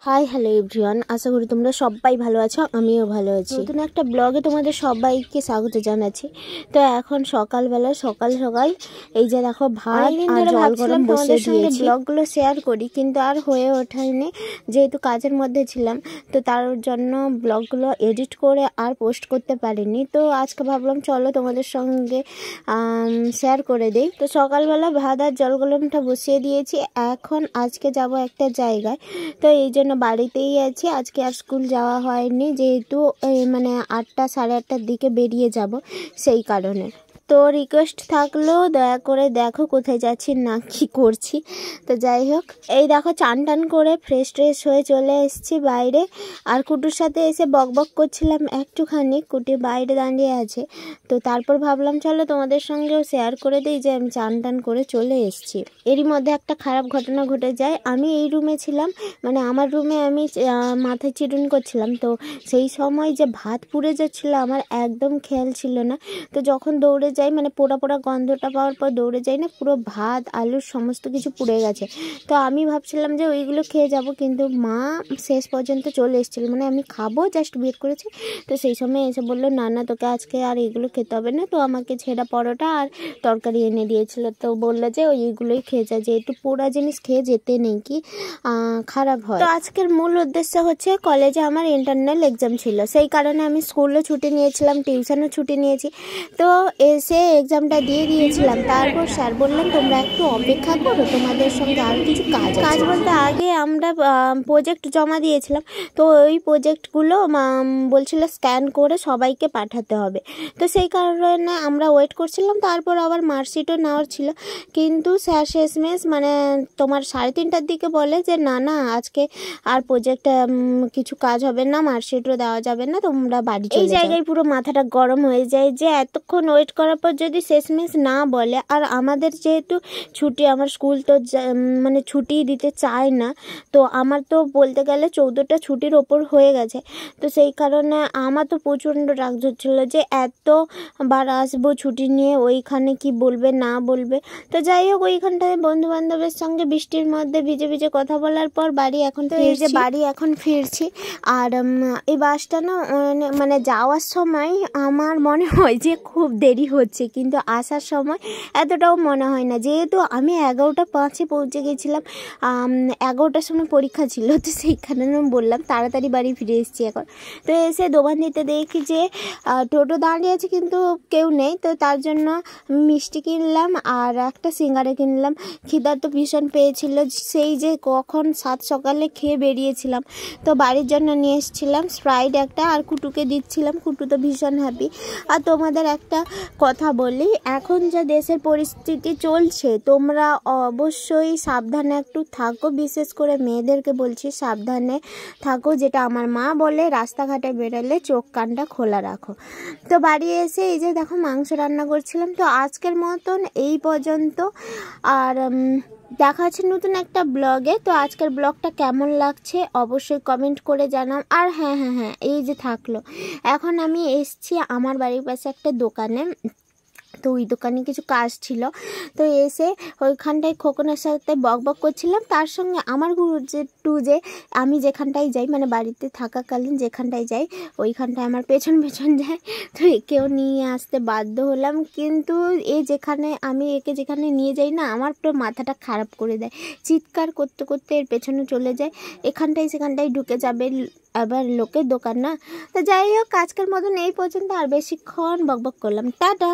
Hi hello everyone, আশা করি তোমরা সবাই ভালো আছো। আমিও ভালো আছি। নতুন একটা ব্লগে তোমাদের সবাইকে স্বাগত জানাচ্ছি। তো এখন সকালবেলা সকাল এই যে দেখো ভাত আর জল গরম বসিয়ে দিয়েছি। ব্লগগুলো শেয়ার করি কিন্তু আর হয়ে ওঠেনি, যেহেতু কাজের মধ্যে ছিলাম। তো তার জন্য ব্লগগুলো এডিট করে আর পোস্ট করতে পারিনি। তো আজকে ভাবলাম চলো তোমাদের সঙ্গে শেয়ার করে দিই। তো সকালবেলা ভাত আর জল গরমটা বসিয়ে দিয়েছি। এখন আজকে যাব একটা জায়গায়, তো এই জন্য বাড়িতেই আছি। আজকে আর স্কুল যাওয়া হয়নি, যেহেতু মানে 8টা সাড়ে 8টার দিকে বেরিয়ে যাব, সেই কারণে। তো রিকোয়েস্ট থাকলো দয়া করে দেখো কোথায় যাচ্ছি না কি করছি। তো যাই হোক, এই দেখো চান টান করে ফ্রেশ ট্রেশ হয়ে চলে এসেছি বাইরে। আর কুটুর সাথে এসে বক করছিলাম একটুখানি, কুটি বাইরে দাঁড়িয়ে আছে। তো তারপর ভাবলাম চলো তোমাদের সঙ্গেও শেয়ার করে দিই যে আমি চান টান করে চলে এসেছি। এরই মধ্যে একটা খারাপ ঘটনা ঘটে যায়। আমি এই রুমে ছিলাম, মানে আমার রুমে আমি মাথায় চিরুন করছিলাম। তো সেই সময় যে ভাত পুড়ে যাচ্ছিলো আমার একদম খেয়াল ছিল না। তো যখন দৌড়ে যাই, মানে পোড়া গন্ধটা পাওয়ার পর দৌড়ে যাই না, পুরো ভাত আলুর সমস্ত কিছু পুড়ে গেছে। তো আমি ভাবছিলাম যে ওইগুলো খেয়ে যাব, কিন্তু মা শেষ পর্যন্ত চলে এসেছিলো, মানে আমি খাবো জাস্ট বের করেছি। তো সেই সময় এসে বললো না তোকে আজকে আর এইগুলো খেতে হবে না। তো আমাকে ছেঁড়া পরোটা আর তরকারি এনে দিয়েছিল। তো বললো যে ওইগুলোই খেয়ে যা, যেহেতু পোড়া জিনিস খেয়ে যেতে নেই, কি খারাপ হয়। তো আজকের মূল উদ্দেশ্য হচ্ছে, কলেজে আমার ইন্টারনাল এক্সাম ছিল, সেই কারণে আমি স্কুলও ছুটি নিয়েছিলাম, টিউশনও ছুটি নিয়েছি। তো এসে এক্সামটা দিয়ে দিয়েছিলাম। তারপর স্যার বললেন তোমরা একটু অপেক্ষা করো, তোমাদের সঙ্গে আরও কিছু কাজ বলতে আগে আমরা প্রজেক্ট জমা দিয়েছিলাম। তো ওই প্রজেক্টগুলো বলছিল স্ক্যান করে সবাইকে পাঠাতে হবে। তো সেই কারণে আমরা ওয়েট করছিলাম। তারপর আবার মার্কশিটও নেওয়ার ছিল, কিন্তু স্যার শেষমেশ মানে তোমার 3:30টার দিকে বলে যে না আজকে আর প্রজেক্টে কিছু কাজ হবে না, মার্কশিটও দেওয়া যাবে না, তোমরা বাড়ি চলে যাও। এই জায়গায় পুরো মাথাটা গরম হয়ে যায় যে এতক্ষণ ওয়েট করার পর যদি শেষমেশ না বলে। আর আমাদের যেহেতু ছুটি, আমার স্কুল তো মানে ছুটি দিতে চায় না। তো আমার তো বলতে গেলে 14টা ছুটির ওপর হয়ে গেছে। তো সেই কারণে আমার তো প্রচণ্ড রাগ হচ্ছিলো যে এতবার আসবো ছুটি নিয়ে, ওইখানে কি বলবে না বলবে। তো যাই হোক, ওইখানটায় বন্ধু বান্ধবের সঙ্গে বৃষ্টির মধ্যে ভিজে কথা বলার পর বাড়ি এখন ফিরছি। আর এই বাসটা না মানে যাওয়ার সময় আমার মনে হয় যে খুব দেরি হচ্ছে, কিন্তু আসার সময় এতটাও মনে হয় না, যেহেতু আমি 11:05 পৌঁছে গেছিলাম। 11টার সময় পরীক্ষা ছিল। তো সেইখানে আমি বললাম তাড়াতাড়ি বাড়ি ফিরে এসেছি এখন। তো এসে দোকান দিতে দেখি যে টোটো দাঁড়িয়ে আছে কিন্তু কেউ নেই। তো তার জন্য মিষ্টি কিনলাম আর একটা সিঙ্গারা কিনলাম। খিদা তো ভীষণ পেয়েছিল, সেই যে কখন 7 সকালে খেয়ে বেরিয়েছিলাম। তো বাড়ির জন্য নিয়ে এসেছিলাম স্প্রাইট একটা, আর কুটুকে দিচ্ছিলাম। কুটু তো ভীষণ হ্যাপি। আর তোমাদের একটা কথা বলি, এখন যা দেশের পরিস্থিতি চলছে, তোমরা অবশ্যই সাবধানে একটু থাকো। বিশেষ করে মেয়েদেরকে বলছি সাবধানে থাকো, যেটা আমার মা বলে, রাস্তাঘাটে বেরোলে চোখ কানটা খোলা রাখো। তো বাড়ি এসে এই যে দেখো মাংস রান্না করছিলাম। তো আজকের মতন এই পর্যন্ত, আর দেখা হচ্ছে নতুন একটা ব্লগে। তো আজকের ব্লগটা কেমন লাগছে অবশ্যই কমেন্ট করে জানাও। আর হ্যাঁ এই যে থাকলো, এখন আমি এসছি আমার বাড়ির পাশে একটা দোকানে। তো ওই দোকানে কিছু কাজ ছিল। তো এসে ওইখানটায় খোকনের সাথে বক করছিলাম। তার সঙ্গে আমার যে আমি যেখানটায় যাই, মানে বাড়িতে থাকাকালীন যেখানটায় যাই, ওইখানটায় আমার পেছন যায়। তো একেও নিয়ে আসতে বাধ্য হলাম, কিন্তু আমি একে যেখানে নিয়ে যাই না, আমার পুরো মাথাটা খারাপ করে দেয়। চিৎকার করতে এর পেছনে চলে যায়, এখানটায় সেখানটায় ঢুকে যাবে, আবার লোকের দোকান না। তো যাই হোক, আজকের মতন এই পর্যন্ত। আর বেশিক্ষণ বক করলাম, টাটা।